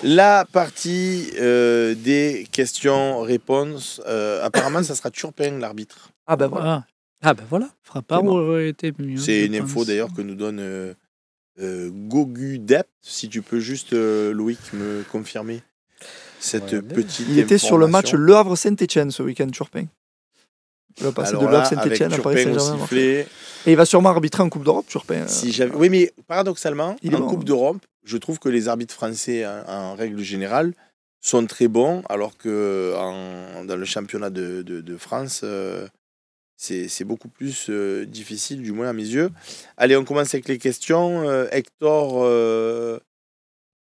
La partie des questions-réponses. Apparemment, ça sera Turpin, l'arbitre. Ah ben voilà. Ah ben voilà. Fera pas aurait été mieux. C'est une info d'ailleurs que nous donne Gogu Dept. Si tu peux juste, Loïc, me confirmer cette petite Il était sur le match Le Havre-Saint-Etienne ce week-end, Turpin. Il va passer de Le Havre-Saint-Etienne à Paris Saint-Germain. Et il va sûrement arbitrer en Coupe d'Europe, Turpin. Oui, mais paradoxalement, en Coupe d'Europe, je trouve que les arbitres français, en règle générale, sont très bons, alors que dans le championnat de France, c'est beaucoup plus difficile, du moins à mes yeux. Allez, on commence avec les questions. Hector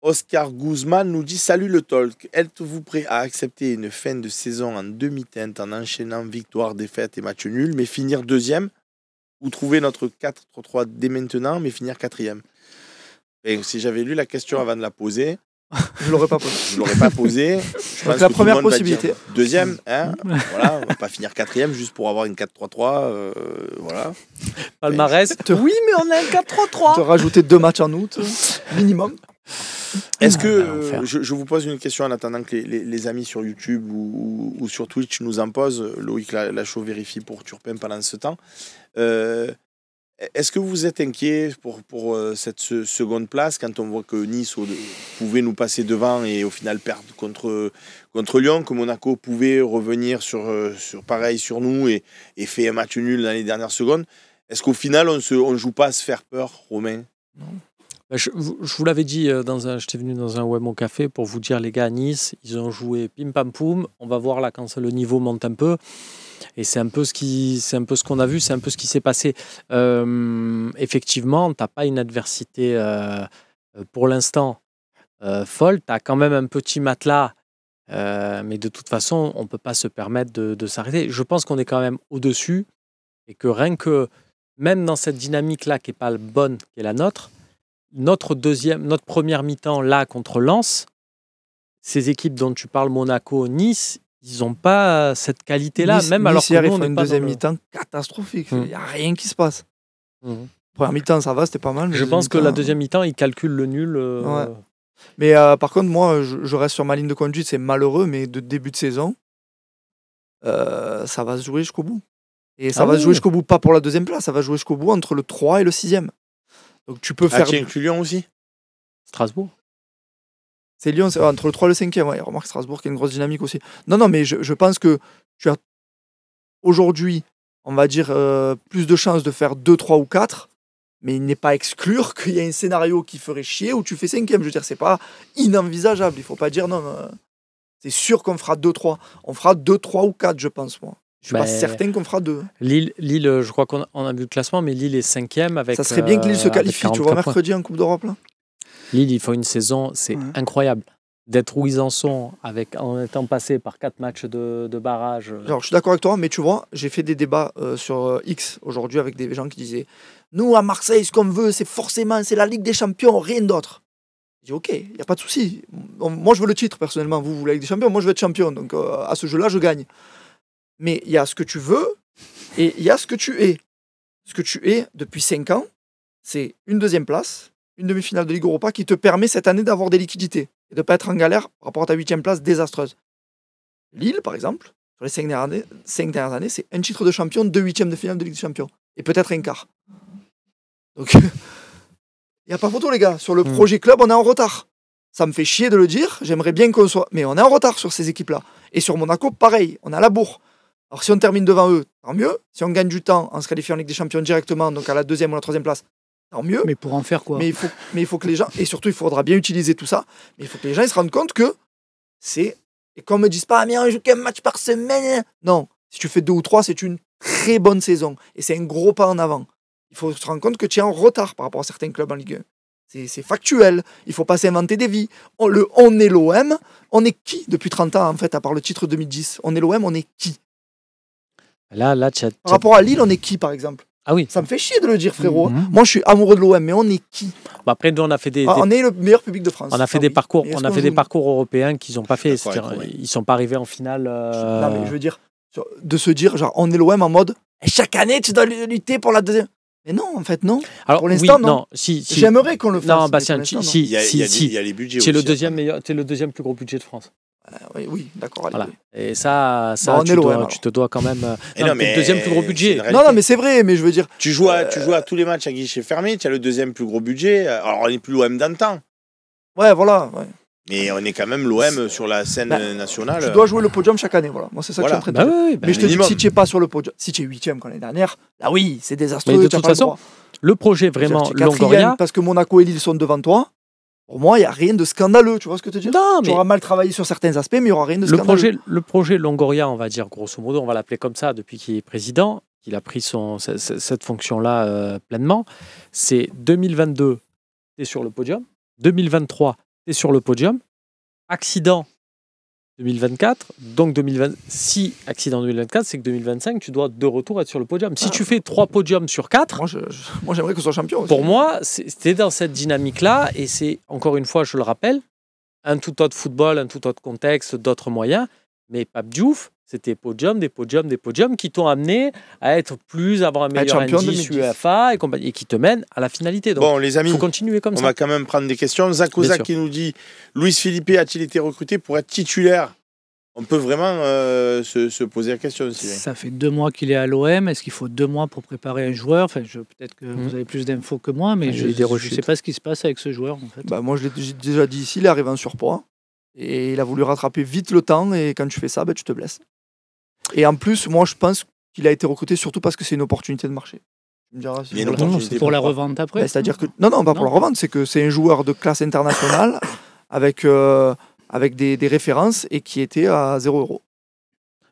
Oscar Guzman nous dit: salut le talk, êtes-vous prêt à accepter une fin de saison en demi-teinte en enchaînant victoire, défaite et match nul, mais finir deuxième, ou trouver notre 4-3-3 dès maintenant, mais finir quatrième? Et si j'avais lu la question avant de la poser, je l'aurais pas posé. Je l'aurais pas posé. Je pense la première possibilité. Deuxième, hein. Voilà, on va pas finir quatrième juste pour avoir une 4-3-3. Voilà. Palmarès. Oui, mais on a un 4-3-3. Te rajouter 2 matchs en août, minimum. Est-ce que je vous pose une question en attendant que les amis sur YouTube ou sur Twitch nous en posent? Loïc Lachaud vérifie pour Turpin pendant ce temps. Est-ce que vous êtes inquiet pour cette seconde place quand on voit que Nice pouvait nous passer devant et au final perdre contre Lyon, que Monaco pouvait revenir sur pareil sur nous et fait un match nul dans les dernières secondes? Est-ce qu'au final on joue pas à se faire peur, Romain? Non. Je vous l'avais dit, j'étais venu dans un Web au café pour vous dire, les gars, à Nice, ils ont joué pim pam poum. On va voir là quand le niveau monte un peu. Et c'est un peu ce qu'on a vu, c'est un peu ce qui s'est passé. Effectivement, tu n'as pas une adversité pour l'instant folle. Tu as quand même un petit matelas, mais de toute façon, on ne peut pas se permettre de s'arrêter. Je pense qu'on est quand même au-dessus et que rien que, même dans cette dynamique-là qui n'est pas bonne, qui est la nôtre, notre première mi-temps là contre Lens, ces équipes dont tu parles, Monaco, Nice, ils n'ont pas cette qualité-là, même alors que nous, on fait n'est une pas deuxième mi-temps catastrophique. Il n'y a rien qui se passe. Première mi-temps, ça va, c'était pas mal. Je pense que la deuxième mi-temps, ils calculent le nul. Ouais. Mais par contre, moi, je reste sur ma ligne de conduite. C'est malheureux, mais de début de saison, ça va se jouer jusqu'au bout. Et ça va se jouer jusqu'au bout, pas pour la deuxième place, ça va jouer jusqu'au bout entre le 3 et le 6e. Donc tu peux faire. Tu inclus Lyon aussi? Strasbourg. C'est Lyon, c'est entre le 3 et le 5e. Ouais. Remarque Strasbourg qui a une grosse dynamique aussi. Non, mais je pense que tu as aujourd'hui, on va dire, plus de chances de faire 2, 3 ou 4. Mais il n'est pas à exclure qu'il y ait un scénario qui ferait chier où tu fais 5e. Je veux dire, c'est pas inenvisageable. Il ne faut pas dire non. C'est sûr qu'on fera 2, 3. On fera 2, 3 ou 4, je pense, moi. Je suis pas certain qu'on fera 2. Lille, je crois qu'on a vu le classement, mais Lille est 5e avec. Ça serait bien que Lille se qualifie, tu vois, mercredi en Coupe d'Europe là. Lille, il faut une saison, c'est incroyable. D'être où ils en sont, en étant passé par 4 matchs de barrage. Alors, je suis d'accord avec toi, mais tu vois, j'ai fait des débats sur X aujourd'hui avec des gens qui disaient: nous, à Marseille, ce qu'on veut, c'est la Ligue des Champions, rien d'autre. J'ai dit: ok, il n'y a pas de souci. Moi, je veux le titre, personnellement. Vous voulez la Ligue des Champions, moi, je veux être champion. Donc, à ce jeu-là, je gagne. Mais il y a ce que tu veux et il y a ce que tu es. Ce que tu es depuis 5 ans, c'est une deuxième place, une demi-finale de Ligue Europa qui te permet cette année d'avoir des liquidités et de ne pas être en galère par rapport à ta 8e place désastreuse. Lille, par exemple, sur les 5 dernières années, c'est un titre de champion, 2 8e de finale de Ligue des Champions. Et peut-être un quart. Donc, il n'y a pas photo, les gars. Sur le projet club, on est en retard. Ça me fait chier de le dire, j'aimerais bien qu'on soit... Mais on est en retard sur ces équipes-là. Et sur Monaco, pareil, on est à la bourre. Alors si on termine devant eux, tant mieux. Si on gagne du temps en se qualifiant en Ligue des Champions directement, donc à la 2e ou la 3e place, tant mieux. Mais pour en faire quoi? Mais il faut que les gens... Et surtout, il faudra bien utiliser tout ça. Mais il faut que les gens ils se rendent compte que c'est... Et qu'on me dise pas: ah, mais on joue qu'un match par semaine. Non, si tu fais 2 ou 3, c'est une très bonne saison. Et c'est un gros pas en avant. Il faut se rendre compte que tu es en retard par rapport à certains clubs en Ligue 1. C'est factuel. Il ne faut pas s'inventer des vies. On est l'OM. On est qui depuis 30 ans, en fait, à part le titre 2010? On est l'OM, on est qui? Par rapport à Lille, on est qui, par exemple? Ah oui. Ça me fait chier de le dire, frérot. Moi, je suis amoureux de l'OM, mais on est qui? Après, nous, on a fait on est le meilleur public de France. On a fait des parcours européens qu'ils n'ont pas fait. Ils ne sont pas arrivés en finale. Non, mais je veux dire, de se dire, genre, on est l'OM en mode chaque année, tu dois lutter pour la deuxième. Mais non, en fait, non. Alors, pour l'instant, oui, non. Si. J'aimerais qu'on le fasse. Non, mais Bastien, pour l'instant, non. si. Il y a les budgets Tu es aussi. le deuxième plus gros budget de France. Oui, d'accord. Allez, Voilà. oui. Et ça on est loin, tu te dois quand même. Et non, t'es le deuxième plus gros budget. Non, mais c'est vrai, mais je veux dire. Tu joues à tous les matchs à guichet fermé, tu as le deuxième plus gros budget. Alors, on n'est plus l'OM d'antan. Ouais, voilà. Ouais. Mais on est quand même l'OM sur la scène nationale. Tu dois jouer le podium chaque année, voilà. Moi, c'est ça que je suis en train de dire. Oui, mais je te dis que si tu n'es pas sur le podium, si tu es 8ème comme l'année dernière, là oui, c'est désastreux. Mais de toute façon, le projet vraiment Longoria. Parce que Monaco et Lille sont devant toi. Pour moi, il n'y a rien de scandaleux, tu vois ce que je te dis? Non, mais tu auras mal travaillé sur certains aspects, mais il n'y aura rien de scandaleux. Le projet Longoria, on va dire grosso modo, on va l'appeler comme ça depuis qu'il est président, qu'il a pris cette fonction-là pleinement, c'est 2022, tu es sur le podium, 2023, tu es sur le podium, accident 2024, donc si accident 2024, c'est que 2025, tu dois de retour être sur le podium. Si tu fais 3 podiums sur 4, moi j'aimerais que ce soit champion aussi. Pour moi, c'était dans cette dynamique-là, et c'est, encore une fois, je le rappelle, un tout autre football, un tout autre contexte, d'autres moyens, mais Pape Diouf, c'était des podiums qui t'ont amené à avoir un meilleur indice UEFA et qui te mènent à la finalité. Donc, bon, les amis, il faut continuer comme ça. On va quand même prendre des questions. Zakoza qui nous dit Luis Felipe a-t-il été recruté pour être titulaire? On peut vraiment se poser la question aussi. Ça fait 2 mois qu'il est à l'OM. Est-ce qu'il faut 2 mois pour préparer un joueur? Peut-être que vous avez plus d'infos que moi, mais je ne sais pas ce qui se passe avec ce joueur. En fait. Moi, je l'ai déjà dit ici, il est arrivé en surpoids. Et il a voulu rattraper vite le temps. Et quand tu fais ça, tu te blesses. Et en plus, moi, je pense qu'il a été recruté surtout parce que c'est une opportunité de marché. Tu me diras, c'est pour la revente après. C'est-à-dire que non, pas pour la revente. C'est que c'est un joueur de classe internationale avec des références et qui était à 0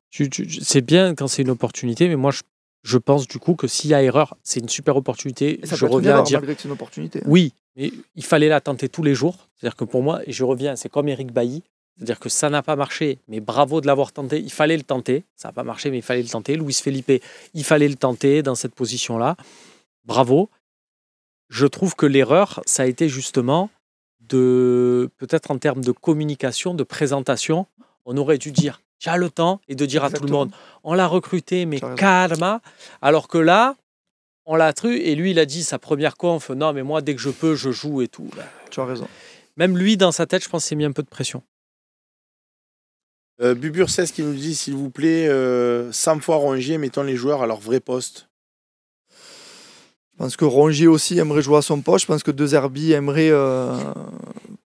€. C'est bien quand c'est une opportunité, mais moi, je pense du coup que s'il y a erreur, c'est une super opportunité. Je reviens à dire. Malgré que c'est une opportunité. Oui, mais il fallait la tenter tous les jours. C'est-à-dire que pour moi, et je reviens, c'est comme Eric Bailly. C'est-à-dire que ça n'a pas marché, mais bravo de l'avoir tenté. Il fallait le tenter. Ça n'a pas marché, mais il fallait le tenter. Luis Felipe, il fallait le tenter dans cette position-là. Bravo. Je trouve que l'erreur, ça a été justement peut-être en termes de communication, de présentation, on aurait dû dire « j'ai le temps » et de dire à tout le monde « on l'a recruté, mais calme ». Alors que là, on l'a tru et lui, il a dit sa première conf « non, mais moi, dès que je peux, je joue et tout ». Tu as raison. Même lui, dans sa tête, je pense qu'il s'est mis un peu de pression. Bubur 16 qui nous dit, s'il vous plaît, 100 fois Rongier, mettons les joueurs à leur vrai poste. Je pense que Rongier aussi aimerait jouer à son poste. Je pense que De Zerbi aimerait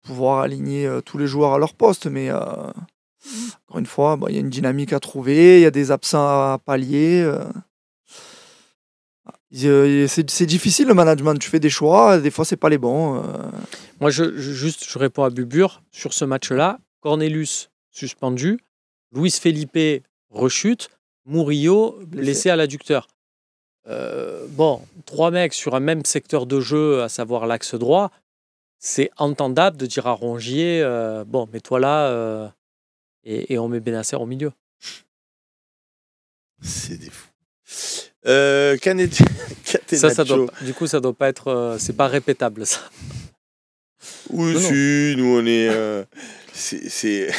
pouvoir aligner tous les joueurs à leur poste. Mais encore une fois, il y a une dynamique à trouver, il y a des absents à pallier. C'est difficile le management. Tu fais des choix, des fois, c'est pas les bons. Moi, je réponds à Bubur. Sur ce match-là, Cornelius suspendu, Luis Felipe rechute, Murillo blessé à l'adducteur. 3 mecs sur un même secteur de jeu, à savoir l'axe droit, c'est entendable de dire à Rongier mets-toi là et on met Benasser au milieu. C'est des fous. Du coup, ça doit pas être. C'est pas répétable, ça. Oui, si, nous on est. C'est.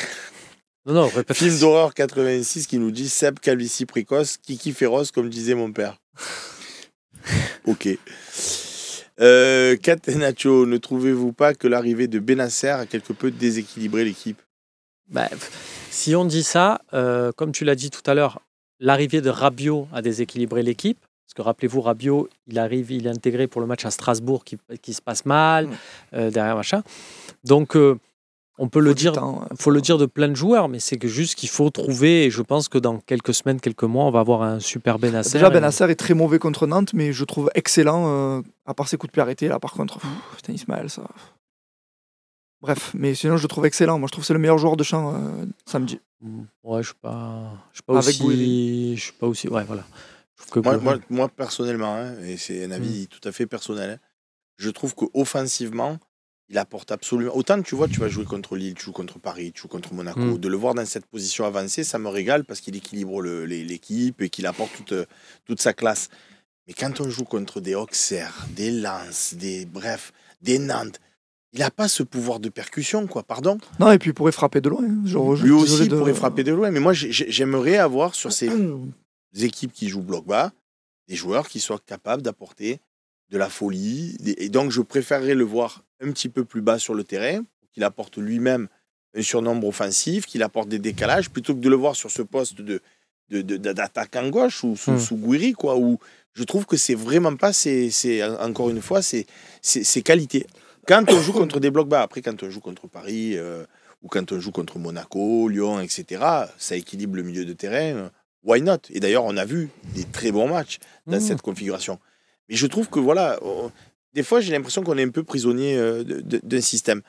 Non, Film d'horreur 86 qui nous dit Seb, calvitie précoce, Kiki féroce, comme disait mon père. Ok. Catenaccio, ne trouvez-vous pas que l'arrivée de Benasser a quelque peu déséquilibré l'équipe? Si on dit ça, comme tu l'as dit tout à l'heure, l'arrivée de Rabiot a déséquilibré l'équipe. Parce que rappelez-vous, Rabiot, il est intégré pour le match à Strasbourg qui se passe mal, derrière machin. Donc, on peut le dire, faut le dire de plein de joueurs, mais c'est que juste qu'il faut trouver, et je pense que dans quelques semaines, quelques mois, on va avoir un super Benasser. Déjà, Benasser est très mauvais contre Nantes, mais je trouve excellent, à part ses coups de pied arrêtés, là par contre. Putain, Ismaël, ça... Bref, mais sinon, je le trouve excellent. Moi, je trouve que c'est le meilleur joueur de champ samedi. Ouais, je suis pas aussi... Ouais, voilà. Moi, personnellement, et c'est un avis tout à fait personnel, je trouve qu'offensivement, il apporte absolument... Autant, tu vois, tu vas jouer contre Lille, tu joues contre Paris, tu joues contre Monaco. De le voir dans cette position avancée, ça me régale parce qu'il équilibre l'équipe et qu'il apporte toute sa classe. Mais quand on joue contre des Auxerre, des Lens, des Nantes, il n'a pas ce pouvoir de percussion, quoi, pardon. Non, et puis il pourrait frapper de loin. Lui aussi pourrait frapper de loin. Mais moi, j'aimerais avoir sur ces équipes qui jouent bloc bas, des joueurs qui soient capables d'apporter de la folie. Et donc, je préférerais le voir un petit peu plus bas sur le terrain, qu'il apporte lui-même un surnombre offensif, qu'il apporte des décalages, plutôt que de le voir sur ce poste d'attaquant gauche ou sous Gouiri, quoi, où je trouve que c'est vraiment pas, encore une fois, c'est qualités. Quand on joue contre des blocs bas, après quand on joue contre Paris ou quand on joue contre Monaco, Lyon, etc., ça équilibre le milieu de terrain. Why not? Et d'ailleurs, on a vu des très bons matchs dans cette configuration. Mais je trouve que voilà, des fois, j'ai l'impression qu'on est un peu prisonnier d'un système.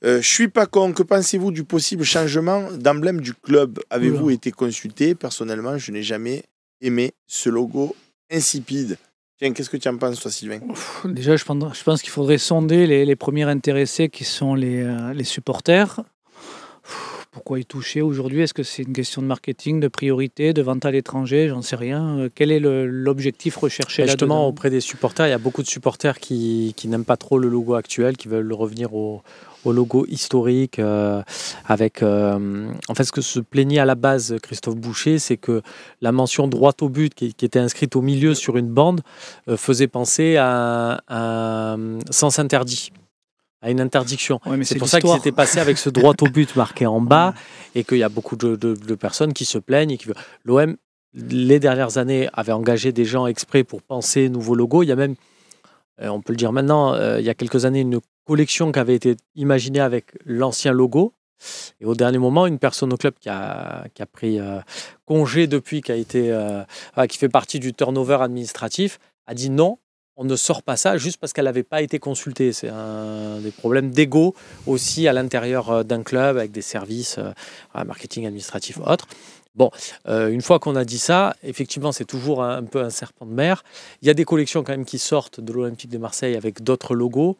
Je suis pas con. Que pensez-vous du possible changement d'emblème du club? Avez-vous été consulté? Personnellement, je n'ai jamais aimé ce logo insipide. Tiens, qu'est-ce que tu en penses, toi, Sylvain? Déjà, je pense qu'il faudrait sonder les premiers intéressés qui sont les supporters. Pourquoi y toucher aujourd'hui? Est-ce que c'est une question de marketing, de priorité, de vente à l'étranger? J'en sais rien. Quel est l'objectif recherché là-dedans? Justement, auprès des supporters, il y a beaucoup de supporters qui n'aiment pas trop le logo actuel, qui veulent revenir au logo historique. Avec, en fait, ce que se plaignait à la base Christophe Boucher, c'est que la mention droite au but qui était inscrite au milieu sur une bande faisait penser à un sens interdit, à une interdiction. Ouais, c'est pour ça qu'il s'était passé avec ce droit au but marqué en bas et qu'il y a beaucoup de personnes qui se plaignent. Et l'OM, les dernières années, avait engagé des gens exprès pour penser nouveau logo. Il y a même, on peut le dire maintenant, il y a quelques années, une collection qui avait été imaginée avec l'ancien logo. Et au dernier moment, une personne au club qui a pris congé depuis, qui fait partie du turnover administratif, a dit non. On ne sort pas ça juste parce qu'elle n'avait pas été consultée. C'est des problèmes d'ego aussi à l'intérieur d'un club avec des services marketing, administratif, autres. Bon, une fois qu'on a dit ça, effectivement, c'est toujours un peu un serpent de mer. Il y a des collections quand même qui sortent de l'Olympique de Marseille avec d'autres logos.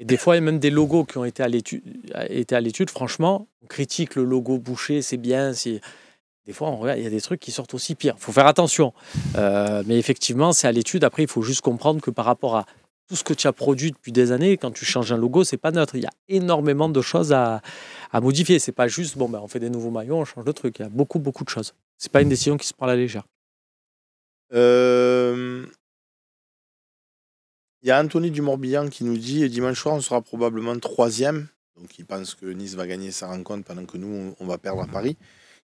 Et des fois, il y a même des logos qui ont été à l'étude. Franchement, on critique le logo Boucher, c'est bien, des fois, on regarde, il y a des trucs qui sortent aussi pire. Il faut faire attention. Mais effectivement, c'est à l'étude. Après, il faut juste comprendre que par rapport à tout ce que tu as produit depuis des années, quand tu changes un logo, c'est pas neutre. Il y a énormément de choses à modifier. C'est pas juste, on fait des nouveaux maillots, on change de truc. Il y a beaucoup, beaucoup de choses. C'est pas une décision qui se prend à la légère. Il y a Anthony Dumorbihan qui nous dit dimanche soir, on sera probablement 3e. Donc, il pense que Nice va gagner sa rencontre pendant que nous, on va perdre à Paris.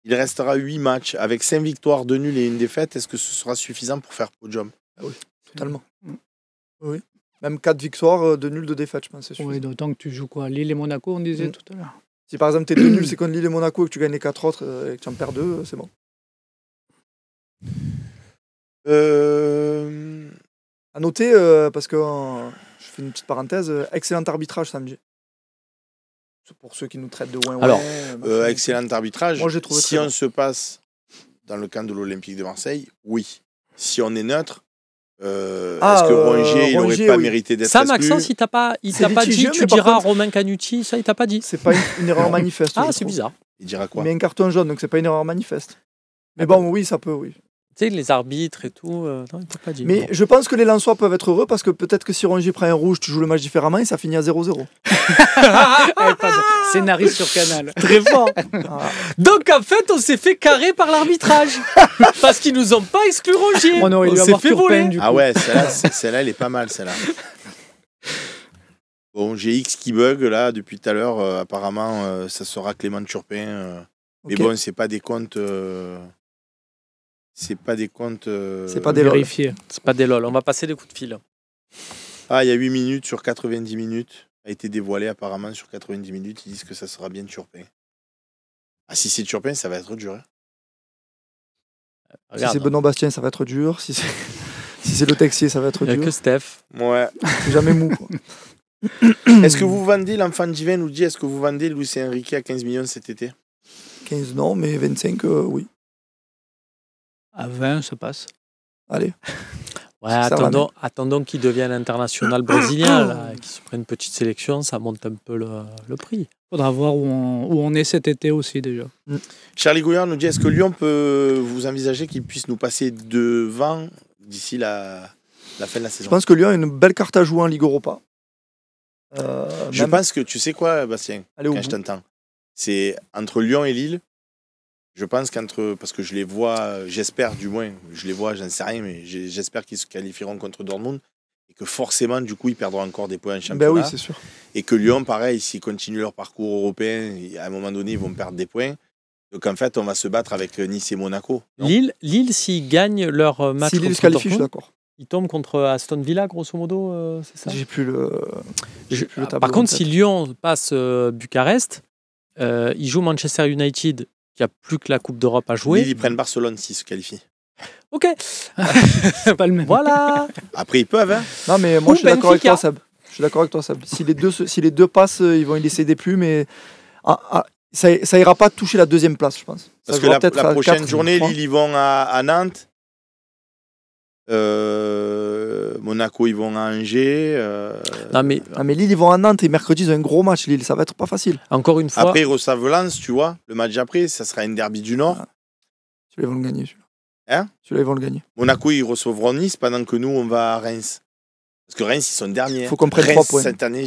Il restera 8 matchs avec 5 victoires, 2 nuls et 1 défaite. Est-ce que ce sera suffisant pour faire podium? Oui, totalement. Oui. Même 4 victoires, 2 nuls, 2 défaites, je pense. C'est oui, d'autant que tu joues quoi? Lille et Monaco, on disait tout à l'heure. Si par exemple, tes 2 nuls, c'est contre Lille et Monaco et que tu gagnes les 4 autres et que tu en perds 2, c'est bon. À noter, parce que je fais une petite parenthèse, excellent arbitrage samedi. Pour ceux qui nous traitent de ouin. Alors, excellent arbitrage. Moi, j'ai trouvé si on se passe dans le camp de l'Olympique de Marseille, oui. Si on est neutre, est-ce que Rongier, il n'aurait pas mérité d'être exclu? Ça, Maxence, il t'a pas dit, tu diras à Romain Canuti, ça, il t'a pas dit. C'est pas une erreur manifeste. Ah, c'est bizarre. Il dira quoi? Il met un carton jaune, donc c'est pas une erreur manifeste. Mais bon, oui, ça peut, oui. Tu sais, les arbitres et tout, non, il t'a pas dit. Mais je pense que les Lensois peuvent être heureux parce que peut-être que si Rongier prend un rouge, tu joues le match différemment et ça finit à 0-0. Scénariste sur Canal. Très fort. Donc en fait, on s'est fait carrer par l'arbitrage. Parce qu'ils nous ont pas exclu Rongier. Oh non, on s'est fait voler. Ah ouais, celle-là, elle est pas mal, celle-là. Bon, j'ai X qui bug là depuis tout à l'heure. Apparemment, ça sera Clément Turpin. Mais bon, c'est pas des comptes. C'est pas des comptes. C'est pas des vérifiés. C'est pas des lol. On va passer des coups de fil. Ah, il y a 8 minutes sur 90 minutes. A été dévoilé apparemment sur 90 minutes. Ils disent que ça sera bien Turpin. Ah, si c'est Turpin, ça va être dur. Si c'est Benoît Bastien, ça va être dur. Si c'est le Texier, ça va être dur. Il n'y a que Steph. Ouais. C'est jamais mou. Quoi. Est-ce que vous vendez, l'enfant divin nous dit, est-ce que vous vendez Luis Enrique à 15 millions cet été? 15 non, mais 25 oui. À 20, ça passe. Allez. Ouais, attendons qu'il devienne international brésilien, là, qu'il se prenne une petite sélection, ça monte un peu le prix. Il faudra voir où on est cet été aussi déjà. Charlie Gouillard nous dit, est-ce que Lyon peut vous envisager qu'il puisse nous passer devant d'ici la fin de la saison? Je pense que Lyon a une belle carte à jouer en Ligue Europa. Je pense que, tu sais quoi, Bastien, quand je t'entends, c'est entre Lyon et Lille. Je pense parce que je les vois, j'espère du moins, je les vois, j'en sais rien, mais j'espère qu'ils se qualifieront contre Dortmund. et que forcément, du coup, ils perdront encore des points en championnat. Ben oui, c'est sûr. Et que Lyon, pareil, s'ils continuent leur parcours européen, à un moment donné, ils vont perdre des points. Donc en fait, on va se battre avec Nice et Monaco. Lille, s'ils gagnent leur match Si Lille contre se qualifie, je suis Dortmund, d'accord. ils tombent contre Aston Villa, grosso modo, c'est ça? J'ai plus le. Par contre, si Lyon passe Bucarest, ils jouent Manchester United, qui a plus que la Coupe d'Europe à jouer. Lille, ils prennent Barcelone s'ils se qualifient. Ok. C'est pas le même. Voilà. Après, ils peuvent. Hein. Non, mais moi, Ou je suis d'accord avec Benfica. toi, Seb. Je suis d'accord avec toi, Seb. Si les deux passent, ils vont y laisser des plumes. Mais ça ira pas toucher la deuxième place, je pense. Parce Ça que jouera la peut-être à prochaine 4, journée, 3. Lille, ils vont à Nantes. Monaco, ils vont à Angers. Non, mais Ah, mais Lille, ils vont à Nantes et mercredi, ils ont un gros match, Lille. Ça va être pas facile. encore une fois, Après, ils reçoivent Lens, tu vois. Le match d'après, ça sera une derby du Nord. Celui-là, ils vont le gagner. Hein Celui-là, ils vont le gagner. Monaco, ils recevront Nice pendant que nous, on va à Reims. Parce que Reims, ils sont derniers. Il faut qu'on prenne Reims, 3 points. cette année,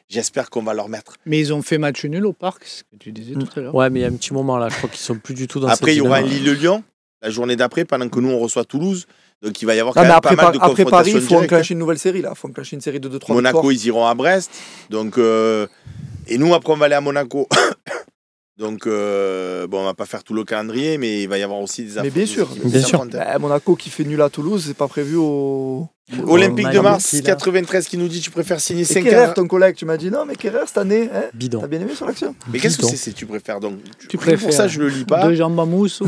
j'espère qu'on va leur mettre. Mais ils ont fait match nul au parc, ce que tu disais tout à l'heure. ouais, mais il y a un petit moment là, je crois qu'ils sont plus du tout dans Après, cette il y aura un dynamique. Lille-Lyon, la journée d'après, pendant que nous, on reçoit Toulouse. Donc, il va y avoir Non, quand mais même pas mal de après Paris, confrontations il faut directes. enclencher une nouvelle série. Il faut enclencher une série de 2-3 Monaco, victoires. ils iront à Brest. Donc, et nous, après, on va aller à Monaco. Donc, bon, on va pas faire tout le calendrier, mais il va y avoir aussi des Mais bien sûr. Bien sûr. Monaco qui fait nul à Toulouse, c'est pas prévu au. Olympique de Au Mars, Nike, 93, qui nous dit tu préfères signer Et 5 Kerrer, ton collègue, tu m'as dit non, mais Kerrer, cette année, hein, Bidon. t'as bien aimé sur l'action. Mais qu'est-ce que Bidon. c'est tu préfères donc Tu Pour préfères ça, je le lis pas. Deux jambes à mousse.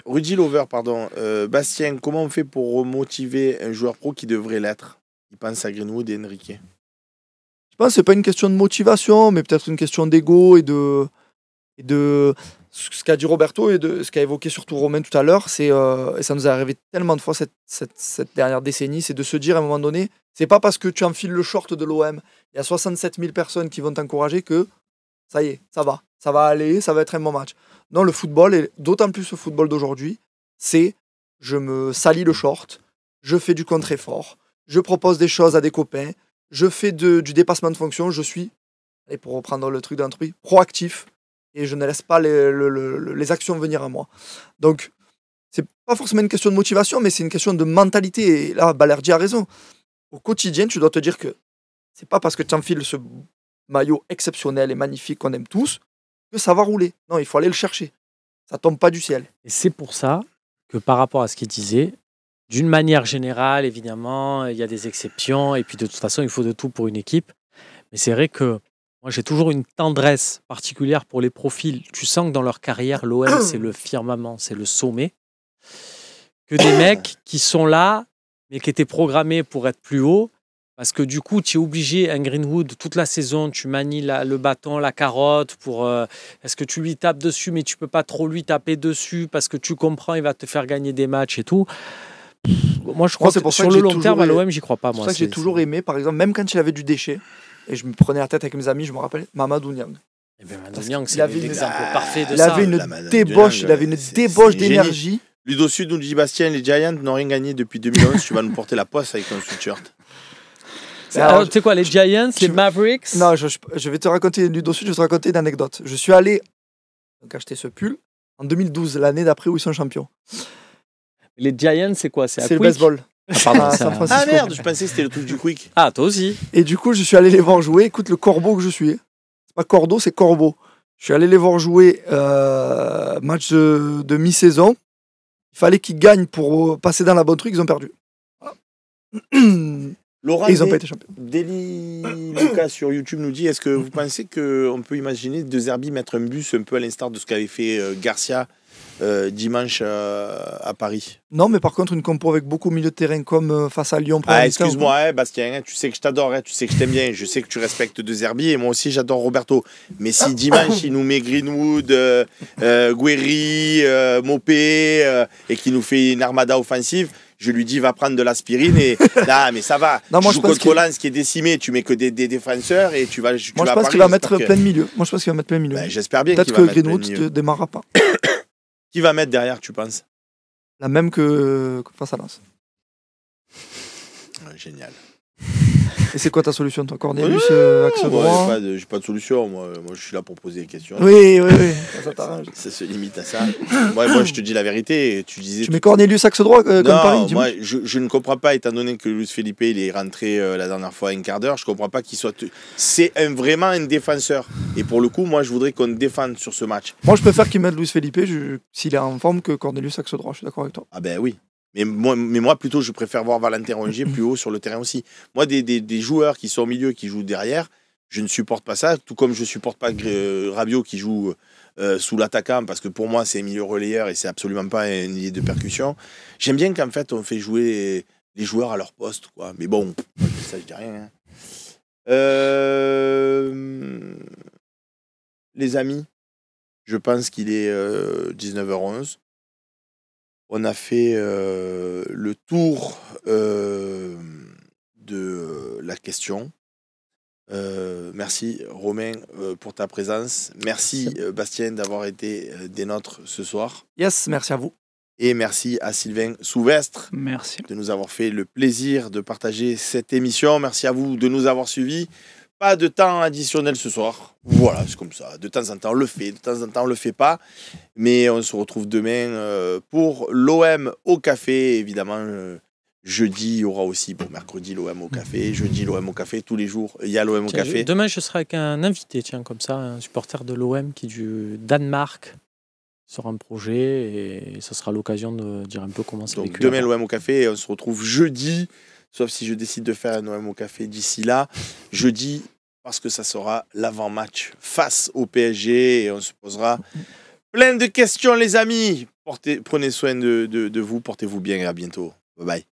Rudy Lover, pardon. Bastien, comment on fait pour remotiver un joueur pro qui devrait l'être? Il pense à Greenwood et Enrique. Je pense que c'est pas une question de motivation, mais peut-être une question d'ego et de ce qu'a dit Roberto et de ce qu'a évoqué surtout Romain tout à l'heure. C'est et ça nous est arrivé tellement de fois cette dernière décennie, c'est de se dire à un moment donné, c'est pas parce que tu enfiles le short de l'OM, il y a 67 000 personnes qui vont t'encourager que ça y est, ça va aller, ça va être un bon match. Non, le football, et d'autant plus le football d'aujourd'hui, c'est je me salis le short, je fais du contre-effort, je propose des choses à des copains, je fais du dépassement de fonction, je suis, et pour reprendre le truc d'entreprise, proactif, et je ne laisse pas les actions venir à moi. Donc, c'est pas forcément une question de motivation, mais c'est une question de mentalité. Et là, Balerdi a raison. Au quotidien, tu dois te dire que c'est pas parce que tu enfiles ce maillot exceptionnel et magnifique qu'on aime tous que ça va rouler. Non, il faut aller le chercher. Ça tombe pas du ciel. Et c'est pour ça que par rapport à ce qu'il disait, d'une manière générale, évidemment, il y a des exceptions, et puis de toute façon, il faut de tout pour une équipe. Mais c'est vrai que moi, j'ai toujours une tendresse particulière pour les profils. Tu sens que dans leur carrière, l'OM, c'est le firmament, c'est le sommet. Que des mecs qui sont là, mais qui étaient programmés pour être plus haut, parce que du coup, tu es obligé, un Greenwood, toute la saison, tu manies le bâton, la carotte, pour est-ce que tu lui tapes dessus, mais tu peux pas trop lui taper dessus, parce que tu comprends, il va te faire gagner des matchs et tout. Moi, je crois c'est que pour ça sur que le j'ai long terme, toujours à l'OM, j'y crois pas. C'est Moi, pour ça que j'ai toujours aimé, par exemple, même quand il avait du déchet, et je me prenais la tête avec mes amis, je me rappelle, Mamadou Niang. Eh ben, Niang, Il c'est avait l'exemple une- parfait de Il ça. avait la une Madame débauche, Niang, il avait une c'est débauche génie. d'énergie. Ludo Sud nous dit Bastien, les Giants n'ont rien gagné depuis 2011. Tu vas nous porter la poisse avec ton sweatshirt. Alors, tu sais quoi, les Giants, les Mavericks. Non, je vais te raconter du dossier, je vais te raconter une anecdote. Je suis allé donc acheter ce pull en 2012, l'année d'après où ils sont champions. Les Giants, c'est quoi? C'est C'est le Quick? baseball. Ah, pardon, à c'est San un- Francisco. Ah merde, je pensais que c'était le truc du Quick. Ah, toi aussi. Et du coup, je suis allé les voir jouer. Écoute, le corbeau que je suis. C'est pas cordeau, c'est corbeau. Je suis allé les voir jouer match de mi-saison. Il fallait qu'ils gagnent pour passer dans la bonne truc. Ils ont perdu. Voilà. Laurent Et ils n'ont pas été champions. Deli Lucas sur YouTube nous dit est-ce que vous pensez qu'on peut imaginer De Zerbi mettre un bus un peu à l'instar de ce qu'avait fait Garcia dimanche à Paris? Non, mais par contre, une compo avec beaucoup milieu de terrain comme face à Lyon. Ah, excuse-moi, Bastien, tu sais que je t'adore, tu sais que je t'aime bien, je sais que tu respectes De Zerbi et moi aussi j'adore Roberto. Mais si dimanche il nous met Greenwood, Guerri, Mopé et qu'il nous fait une armada offensive, je lui dis va prendre de l'aspirine et non mais ça va. Non, moi, tu je joues pense contre Lens qui est décimé, tu mets que des défenseurs et tu vas. Moi, je pense qu'il va mettre plein de milieu. Moi, je pense qu'il va mettre plein de milieu. Ben, j'espère bien Peut-être qu'il que va mettre plein Greenwood de ne milieu. démarrera pas. Qui va mettre derrière, tu penses? La même que face à Lens. Génial. Et c'est quoi ta solution, toi, Cornelius, axe droit? J'ai pas de solution. Moi, je suis là pour poser des questions. Oui. Ça t'arrange. Ça se limite à ça. Moi, je te dis la vérité. Tu mets Cornelius axe droit comme Paris? Moi, je ne comprends pas, étant donné que Luis Felipe il est rentré la dernière fois un quart d'heure, je comprends pas qu'il soit. C'est vraiment un défenseur. Et pour le coup, moi, je voudrais qu'on défende sur ce match. Moi, je préfère qu'il mette Luis Felipe s'il est en forme que Cornelius axe droit. Je suis d'accord avec toi. Ah ben oui. Mais moi, plutôt, je préfère voir Valentin Rongier plus haut sur le terrain aussi. Moi, des joueurs qui sont au milieu, qui jouent derrière, je ne supporte pas ça. Tout comme je ne supporte pas Rabiot qui joue sous l'attaquant, parce que pour moi, c'est un milieu relayeur et c'est absolument pas un lié de percussion. J'aime bien qu'en fait, on fait jouer les joueurs à leur poste, quoi. Mais bon, ça, je dis rien. Les amis, je pense qu'il est 19h11. On a fait le tour de la question. Merci Romain pour ta présence. Merci Bastien d'avoir été des nôtres ce soir. Yes, merci à vous. Et merci à Sylvain Souvestre de nous avoir fait le plaisir de partager cette émission. Merci à vous de nous avoir suivis. Pas de temps additionnel ce soir. Voilà, c'est comme ça. De temps en temps, on le fait. De temps en temps, on le fait pas. Mais on se retrouve demain pour l'OM au café. Évidemment, jeudi, il y aura aussi, mercredi, l'OM au café. Jeudi, l'OM au café. Tous les jours, il y a l'OM au café. Demain, je serai avec un invité, comme ça, un supporter de l'OM qui est du Danemark sur un projet. Et ça sera l'occasion de dire un peu comment c'est vécu. Donc, demain, l'OM au café. Et on se retrouve jeudi. Sauf si je décide de faire un OM au café d'ici là, jeudi, parce que ça sera l'avant-match face au PSG et on se posera plein de questions, les amis. Prenez soin de vous, portez-vous bien et à bientôt. Bye bye.